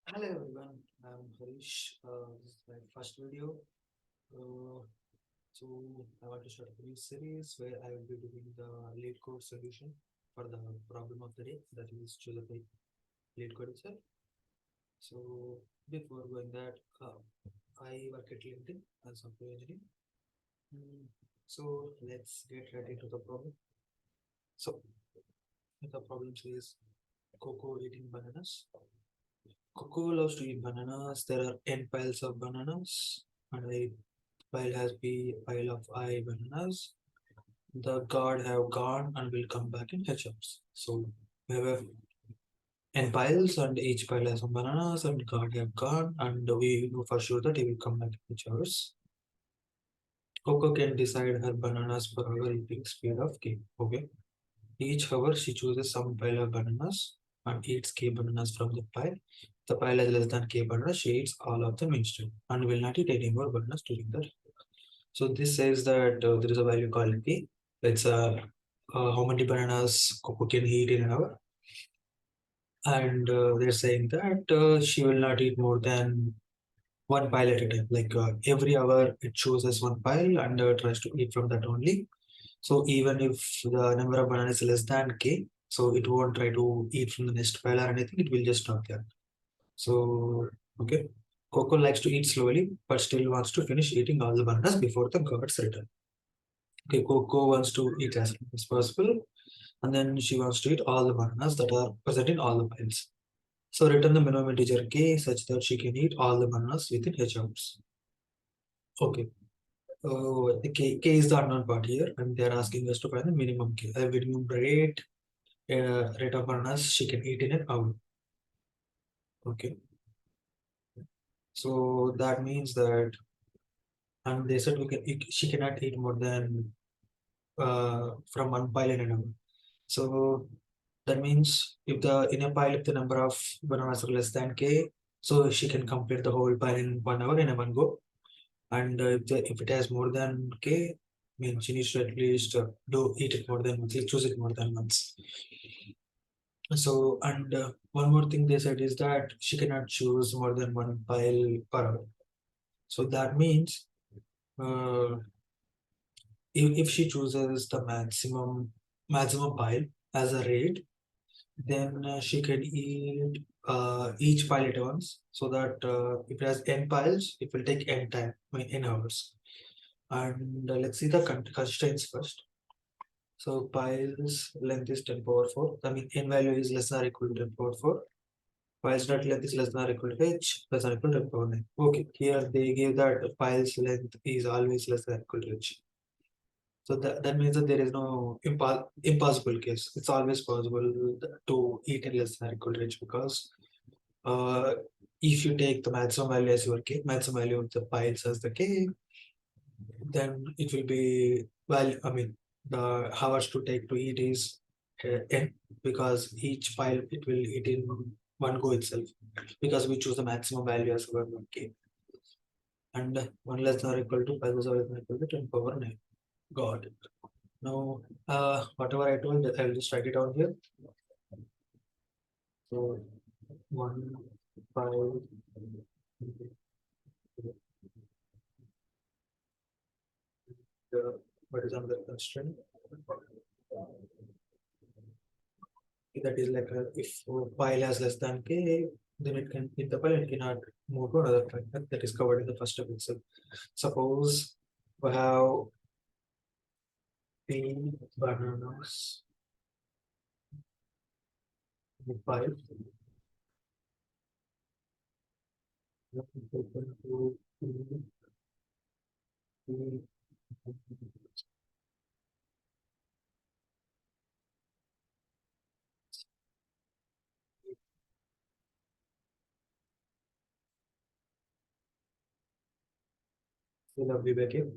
Hello everyone, I'm Harish. This is my first video. Uh, so I want to start a new series where I will be doing the lead code solution for the problem of the day, that is choose a lead code itself. So before going that, I work at LinkedIn as a software engineer. Mm, So let's get right into the problem. So the problem says Coco eating bananas. Coco loves to eat bananas. There are n piles of bananas, and a pile has B pile of I bananas. The guard have gone and will come back in H hours. So we have n piles and each pile has some bananas and guard have gone and we know for sure that he will come back in H hours. Coco can decide her bananas per hour eating speed of K. Okay. Each hour she chooses some pile of bananas and eats K bananas from the pile. The pile is less than K bananas, she eats all of them instantly and will not eat any more bananas during the. So this says that there is a value called P. It's how many bananas Coco can eat in an hour, and they're saying that she will not eat more than one pile at a time. Like every hour, it chooses one pile and tries to eat from that only. So even if the number of bananas is less than K, so it won't try to eat from the next pile or anything. It will just stop there. So okay. Coco likes to eat slowly, but still wants to finish eating all the bananas before the gods return. Okay, Coco wants to eat as much as possible, and then she wants to eat all the bananas that are present in all the piles. So return the minimum integer k such that she can eat all the bananas within h hours. Okay. K is the unknown part here, and they are asking us to find the minimum k, a minimum rate of bananas she can eat in an hour. Okay. So that means that, and they said she cannot eat more than from one pile in an hour. So that means if the in a pile, if the number of bananas are less than k, so she can complete the whole pile in 1 hour in a one go. And if it has more than k, means she needs to at least do eat it more than once, choose it more than once. So and one more thing they said is that she cannot choose more than one pile per hour. So that means uh, if she chooses the maximum pile as a rate, then she can eat each pile at once, so that if it has n piles, it will take n time, I mean, n hours. And let's see the constraints first. So piles length is 10 power 4. I mean, n value is less than or equal to 10 power 4. Piles dot length is less than or equal to h, less than or equal to 10 power 9. Okay, here they give that piles length is always less than or equal to h. So that means that there is no impossible case. It's always possible to eat in less than or equal to h, because uh, if you take the maximum value as your k, maximum value of the piles as the k, then it will be, well, I mean, the hours to take to eat is n, because each pile it will eat in one go itself, because we choose the maximum value as our k, and 1 less than or equal to 5 less than or equal to 10 power 9. Got it. Now, whatever I told, I will just write it down here. So 1, 5, what is another constraint? That is like if pile has less than k, then it can hit the pile, it cannot move to another pile. That is covered in the first step itself. Suppose we have p bananas in pile. Will be back in.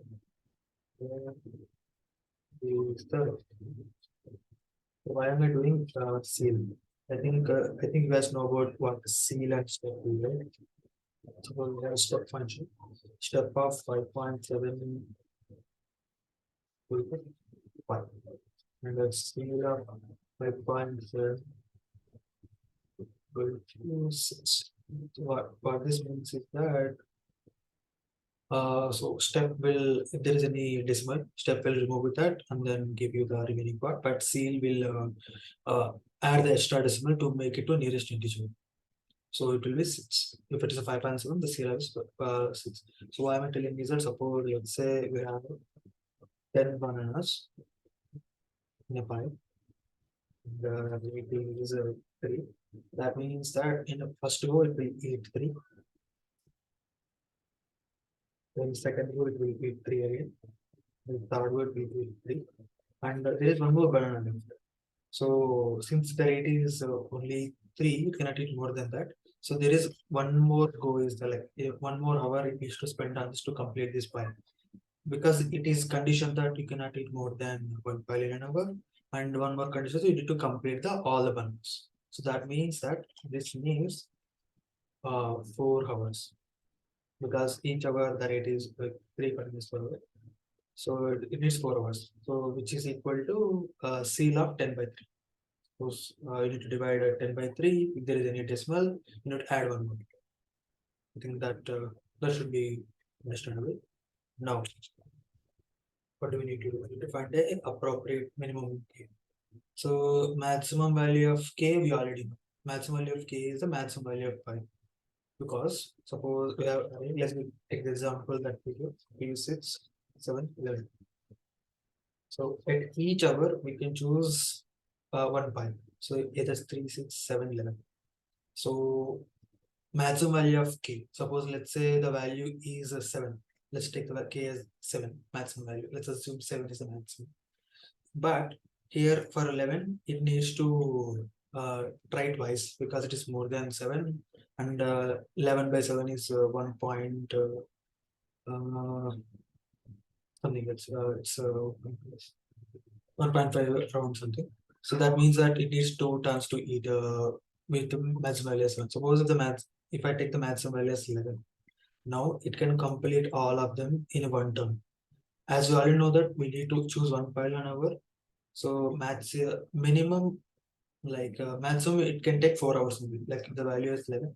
Is the, why am I doing seal? I think you guys know about what seal and step is, right? Suppose we have a step function. Step of 5.7 equal to 5. And the seal of 5.7 equal to 6. What this means is that so step will, if there is any decimal, step will remove with that and then give you the remaining part. But seal will add the extra decimal to make it to nearest integer. So it will be 6. If it is a 5.7, the seal is 6. So why am I telling is that suppose let's say we have 10 bananas in a pie and it is 3. That means that in the first row it will eat 3, then second row it will eat 3 again, then third row it will eat 3, and there is one more banana left. So since the rate is only 3, it cannot eat more than that. So there is one more go is the like 1 more hour it needs to spend on this to complete this pile, because it is conditioned that you cannot eat more than one pile in an hour, and one more condition, so you need to complete the all the bananas. So that means that this needs 4 hours, because each hour the rate is 3 bananas per hour. So it needs 4 hours. So which is equal to seal of 10 by 3. Suppose you need to divide 10 by 3. If there is any decimal, you need to add one more. I think that that should be understandable. Now, what do we need to do? We need to find a appropriate minimum k. So maximum value of k we already know. Maximum value of k is the maximum value of pi. Because suppose we have, let's take the example that we give 6, 7, 11. So at each hour we can choose one pi. So either 3, 6, 7, 11. So maximum value of k. Suppose let's say the value is 7. Let's take the k as 7 maximum value. Let's assume 7 is the maximum. But here for 11, it needs to try twice because it is more than 7, and 11 by 7 is 1 point something. It's 1.5 around something. So that means that it needs 2 turns to eat with the maximum value as 1. Suppose if I take the maximum value as 11, now it can complete all of them in one turn. As we already know that we need to choose one pile an hour. So minimum, like maximum it can take 4 hours only. Like if the value is 11,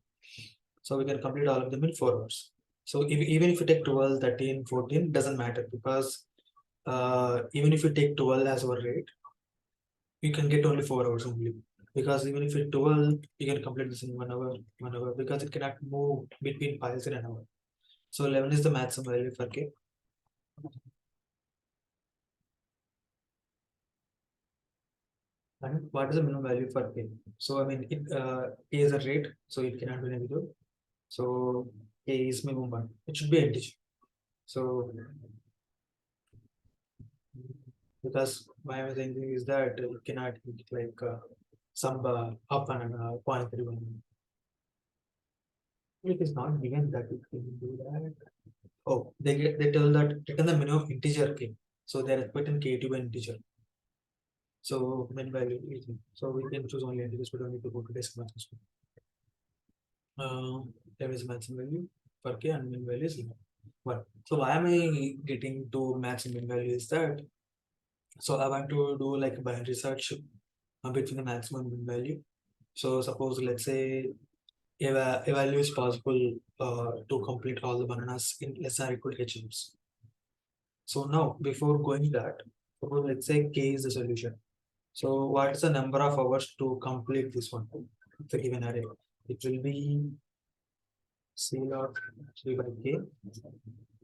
so we can complete all of them in 4 hours. So even if you take 12, 13, 14, doesn't matter, because even if you take 12 as our rate, you can get only 4 hours only, because even if it's 12, you can complete this in 1 hour, because it cannot move between piles in an hour. So 11 is the maximum value for k. And what is the minimum value for k? So I mean, k is a rate, so it cannot be negative. So k is minimum one. It should be integer. So because my thinking is that it cannot be like some up and 0.31. It is not given that it can do that. Oh, they tell that return the minimum integer k. So they are put in k to be an integer. So min value is, so we can choose only integers. We don't need to go to decimal system. There is maximum value for k and min value is 1. So why am I getting to maximum value is that, so I want to do like a binary search between the maximum and min value. So suppose let's say a value is possible to complete all the bananas in less than or equal to h hours. So now before going that, suppose let's say k is the solution. So what is the number of hours to complete this one? The given array. It will be C log 3 by k.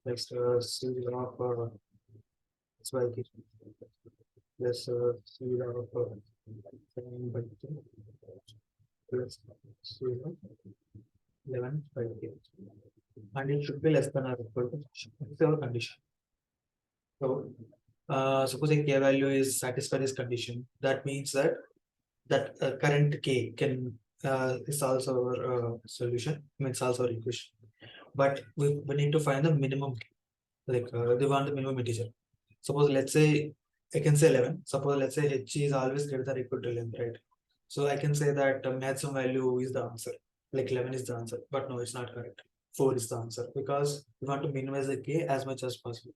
Next C log x by k plus C log 7 by k plus C log 11 by k. And it should be less than or equal to our condition. So suppose a k value is satisfied this condition. That means that current k can is also our solution. Means also our equation. But we need to find the minimum k. Like they want the minimum integer. Suppose let's say I can say 11. Suppose let's say h is always greater than or equal to 11, right? So I can say that maximum value is the answer. Like 11 is the answer, but no, it's not correct. 4 is the answer, because we want to minimize the k as much as possible.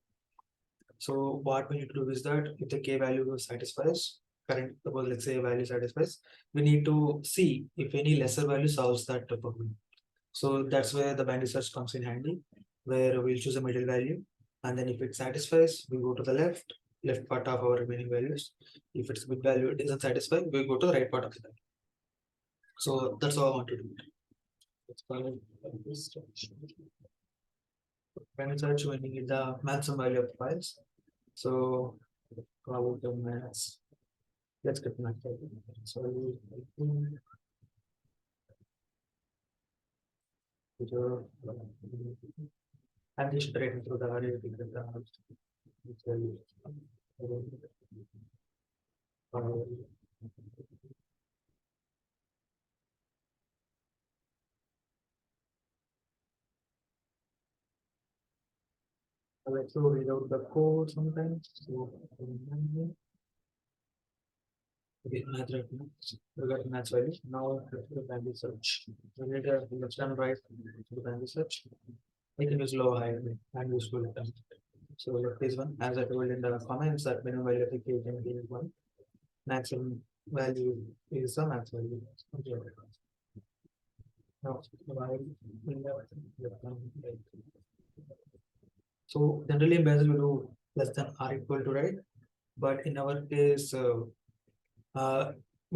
So what we need to do is that if the k value satisfies current, suppose let's say value satisfies, we need to see if any lesser value solves that problem. So that's where the binary search comes in handy, where we'll choose a middle value, and then if it satisfies, we go to the left part of our remaining values. If it's good value, it doesn't satisfy, we go to the right part of the value. So that's all I want to do. It's called binary search. Binary search when we need the maximum value of the files. So how about the maths? Let's get math. So I'm just iterating through the array to get the I like to read out the code sometimes. So okay, math right now. We got math value. Now the value search. We need a left and right to the value search. We can use low high and useful term. So left is one. As I told in the comments that minimum value of the equation is one. Maximum value is the max value. Okay. Now, while in the so generally in Bazel we do less than or equal to, right? But in our case, we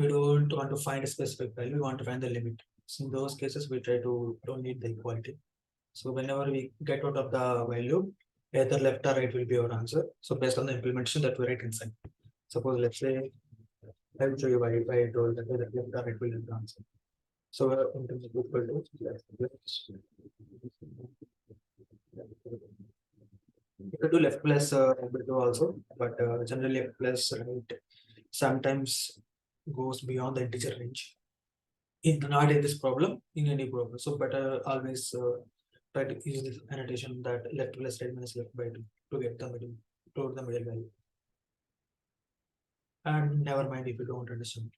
don't want to find a specific value. We want to find the limit. So in those cases, we try to don't need the equality. So whenever we get out of the value, either left or right will be our answer. So based on the implementation that we write inside. Suppose let's say I will show you why I told that left or right will be the answer. So in terms of equal to, you could do left plus also, but generally left plus right sometimes goes beyond the integer range. In not in this problem, in any problem. So better always try to use this annotation that left plus right minus left by two to get the middle value. And never mind if you don't understand.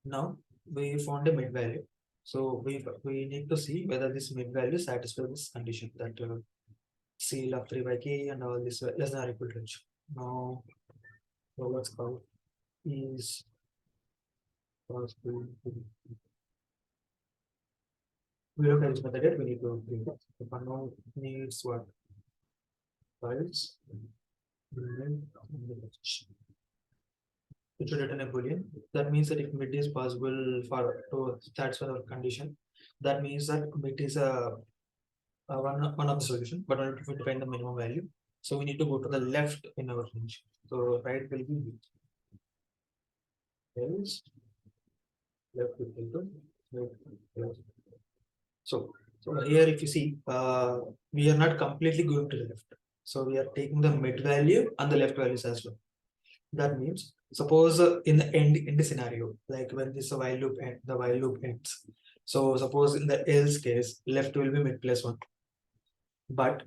Now we found a mid value. So we need to see whether this mid value satisfies this condition that C of 3 by k and all this less than or equal to h. Now so let's call is possible. We don't have this method yet, we need to do that. The unknown needs what? Files. It should return a boolean. That means that if mid is possible for to satisfy our condition, that means that mid is a one of the solution, but only to find the minimum value. So we need to go to the left in our range. So right will be else left equal to left. So here if you see, we are not completely going to the left. So we are taking the mid value and the left values as well. That means suppose in the end scenario, like when this the while loop ends. So suppose in the else case, left will be mid plus one. But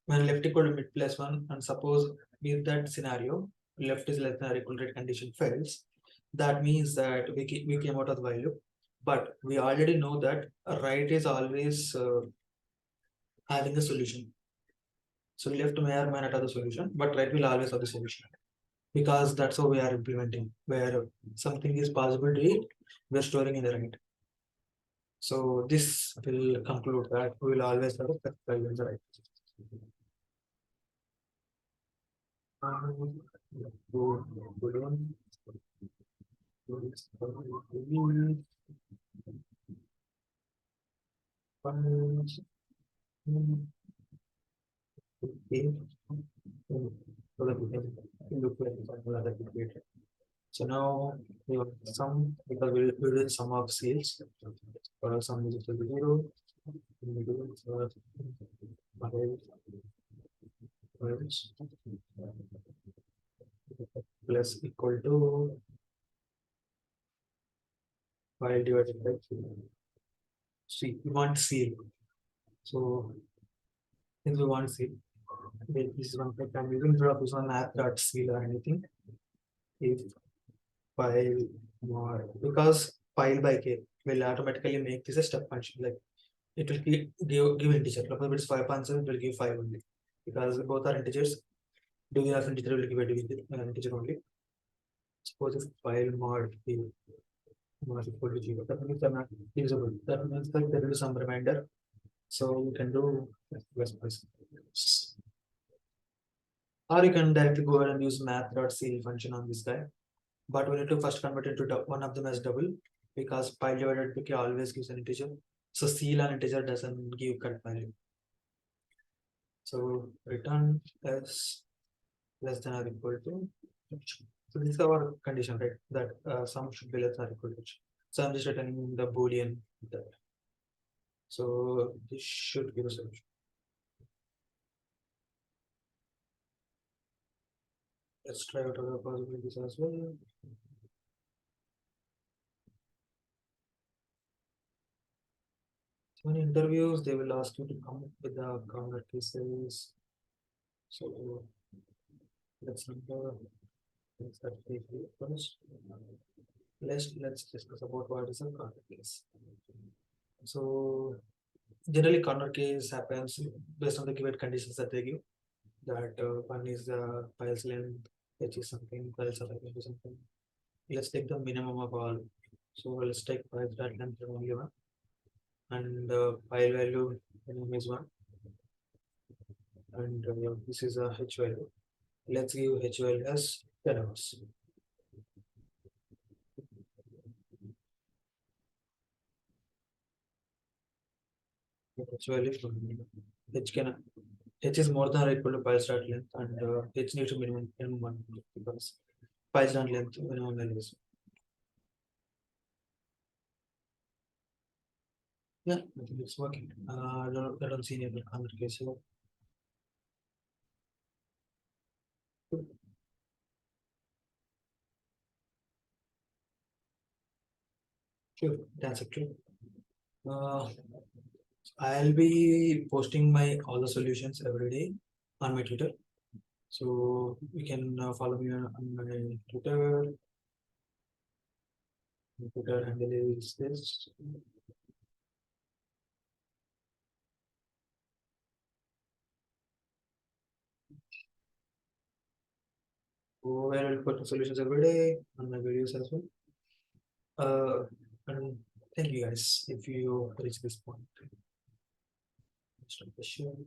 when left equal to mid plus one, and suppose in that scenario, left is less than or equal to condition fails, that means that we came out of the while loop. But we already know that right is always having a solution. So left may or may not have the solution, but right will always have the solution. Because that's how we are implementing, where something is possible to it, we're storing in the right. So this will conclude that we will always have a value in the right. So now we have sum because we will sum of sales. For sum is equal to 0. We do plus equal to 5 divided by 3. See, we want seal. So since we want seal, this is one fact I'm using for this one app.seal or anything. If file more because file by k will automatically make this a step function. Like it will give integer. If it's 5.7, it will give 5 only. Because both are integers. Division of integer will give a integer only. Suppose if file mod is equal to 0. That means they're not divisible. That means that there is some remainder. So you can do plus plus. Or you can directly go ahead and use math.cl function on this guy. But we need to first convert it to one of them as double because pi divided by k always gives an integer. So CL on integer doesn't give correct value. So return as less than or equal to. So this is our condition, right? That sum should be less than or equal to. So I'm just returning the boolean that. So this should give a solution. Let's try out other possibilities as well. So in interviews, they will ask you to come up with the corner cases. So let's number things that we do first. Let's discuss about what is a corner case. So generally, corner case happens based on the given conditions that they give. That one is the files length, which is something, files are equal to something. Let's take the minimum of all. So let's take files that length only one, and file value minimum is one, and this is a h value. Let's give h value as 10 hours. H value from h can h is more than or equal to file start length, and h needs to minimum one because file start length minimum value is. Yeah, I think it's working. I don't see any other corner case here. Sure, that's okay. Uh, I'll be posting my all the solutions every day on my Twitter. So you can follow me on my Twitter. My Twitter handle is this. So where I'll put the solutions every day on my videos as well. And thank you guys if you reach this point. Stop the show.